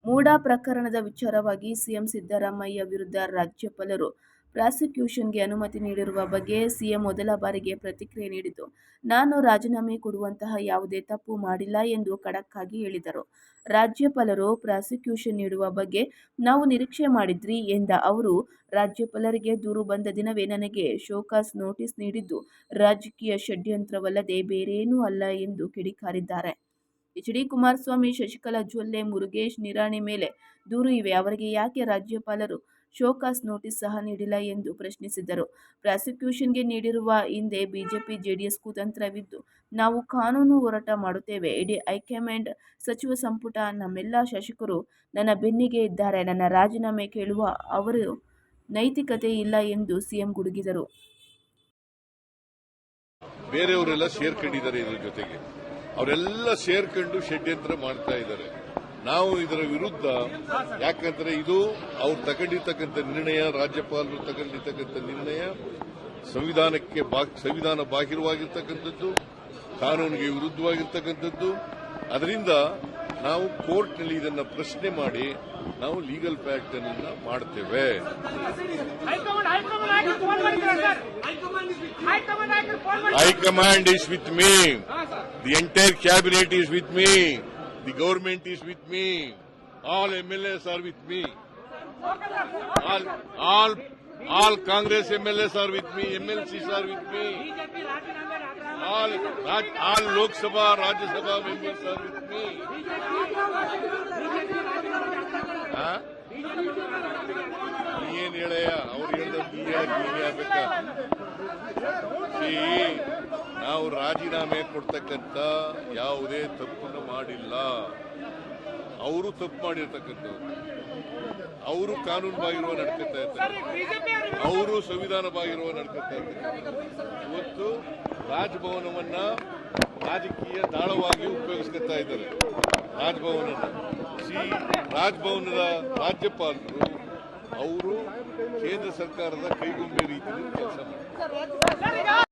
ಮೂಡಾ ಪ್ರಕರಣದ ವಿಚಾರವಾಗಿ ಸಿಎಂ ಸಿದ್ದರಾಮಯ್ಯ ವಿರುದ್ಧ ರಾಜ್ಯಪಾಲರು ಪ್ರಾಸಿಕ್ಯೂಷನ್ಗೆ ಅನುಮತಿ ನೀಡಿರುವ ಬಗ್ಗೆ ಸಿಎಂ ಮೊದಲ ಬಾರಿಗೆ ಪ್ರತಿಕ್ರಿಯೆ ನೀಡಿದ್ದು, ನಾನು ರಾಜೀನಾಮೆ ಕೊಡುವಂತಹ ಯಾವುದೇ ತಪ್ಪು ಮಾಡಿಲ್ಲ ಎಂದು ಖಡಕ್ ಆಗಿ ಹೇಳಿದರು. ರಾಜ್ಯಪಾಲರು ಪ್ರಾಸಿಕ್ಯೂಷನ್ ನೀಡುವ ಬಗ್ಗೆ ನಾವು ನಿರೀಕ್ಷೆ ಮಾಡಿದ್ರಿ ಎಂದ ಅವರು, ರಾಜ್ಯಪಾಲರಿಗೆ ದೂರು ಬಂದ ದಿನವೇ ನನಗೆ ಶೋಕಾಸ್ ನೋಟಿಸ್ ನೀಡಿದ್ದು ರಾಜಕೀಯ ಷಡ್ಯಂತ್ರವಲ್ಲದೆ ಬೇರೇನೂ ಅಲ್ಲ ಎಂದು ಕಿಡಿಕಾರಿದ್ದಾರೆ. ಎಚ್.ಡಿ. ಕುಮಾರಸ್ವಾಮಿ, ಶಶಿಕಲಾ ಜೊಲ್ಲೆ, ಮುರುಗೇಶ್ ನಿರಾಣಿ ಮೇಲೆ ದೂರು ಇವೆ. ಅವರಿಗೆ ಯಾಕೆ ರಾಜ್ಯಪಾಲರು ಶೋಕಾಸ್ ನೋಟಿಸ್ ಸಹ ನೀಡಿಲ್ಲ ಎಂದು ಪ್ರಶ್ನಿಸಿದರು. ಪ್ರಾಸಿಕ್ಯೂಷನ್ಗೆ ನೀಡಿರುವ ಹಿಂದೆ ಬಿಜೆಪಿ-ಜೆಡಿಎಸ್ ಕುತಂತ್ರವಿದ್ದು, ನಾವು ಕಾನೂನು ಹೋರಾಟ ಮಾಡುತ್ತೇವೆ. ಇಡೀ ಹೈಕಮಾಂಡ್, ಸಚಿವ ಸಂಪುಟ, ನಮ್ಮೆಲ್ಲ ಶಾಸಕರು ನನ್ನ ಬೆನ್ನಿಗೆ ಇದ್ದಾರೆ. ನನ್ನ ರಾಜೀನಾಮೆ ಕೇಳುವ ಅವರ ನೈತಿಕತೆ ಇಲ್ಲ ಎಂದು ಸಿಎಂ ಗುಡುಗಿದರು. ಬೇರೆಯವರೆಲ್ಲ ಸೇರ್ಕೊಂಡಿದ್ದಾರೆ, ಇದರ ಜೊತೆಗೆ ಅವರೆಲ್ಲ ಸೇರ್ಕೊಂಡು ಷಡ್ಯಂತ್ರ ಮಾಡ್ತಾ ಇದ್ದಾರೆ. ನಾವು ಇದರ ವಿರುದ್ಧ, ಯಾಕಂದ್ರೆ ಇದು ಅವ್ರು ತಗೊಂಡಿರ್ತಕ್ಕಂಥ ನಿರ್ಣಯ, ರಾಜ್ಯಪಾಲರು ತಗೊಂಡಿರ್ತಕ್ಕಂಥ ನಿರ್ಣಯ ಸಂವಿಧಾನ ಬಾಹಿರವಾಗಿರ್ತಕ್ಕಂಥದ್ದು, ಕಾನೂನಿಗೆ ವಿರುದ್ಧವಾಗಿರ್ತಕ್ಕಂಥದ್ದು. ಅದರಿಂದ ನಾವು ಕೋರ್ಟ್ನಲ್ಲಿ ಇದನ್ನ ಪ್ರಶ್ನೆ ಮಾಡಿ ನಾವು ಲೀಗಲ್ ಫ್ಯಾಕ್ಟ್ ಅನ್ನ ಮಾಡ್ತೇವೆ. High command is with me. The entire cabinet is with me. The government is with me. All MLAs are with me. All Congress MLAs are with me. MLCs are with me. All Lok Sabha, Rajya Sabha members are with me. ಏನ್ ಹೇಳಯ್ಯ, ಅವ್ರು ಹೇಳ್ಬೇಕಾ? ನಾವು ರಾಜೀನಾಮೆ ಕೊಡ್ತಕ್ಕಂಥ ಯಾವುದೇ ತಪ್ಪನ್ನು ಮಾಡಿಲ್ಲ. ಅವರು ತಪ್ಪು ಮಾಡಿರ್ತಕ್ಕಂಥವ್ರು, ಅವರು ಕಾನೂನು ಬಾಗಿರುವ ನಡ್ಕೊತಾ ಇರ್ತಾರೆ, ಅವರು ಸಂವಿಧಾನ ಬಾಗಿರುವ ನಡ್ಕೊತಾ ಇರ್ತಾರೆ. ಇವತ್ತು ರಾಜಭವನವನ್ನ ರಾಜಕೀಯ ದಾಳವಾಗಿ ಉಪಯೋಗಿಸ್ಕೊತಾ ಇದ್ದಾರೆ. ರಾಜಭವನದ ರಾಜ್ಯಪಾಲರು ಅವರು ಕೇಂದ್ರ ಸರ್ಕಾರದ ಕೈಗೊಂಬೆ ರೀತಿಯಲ್ಲಿ ಕೆಲಸ ಮಾಡ್ತಾರೆ.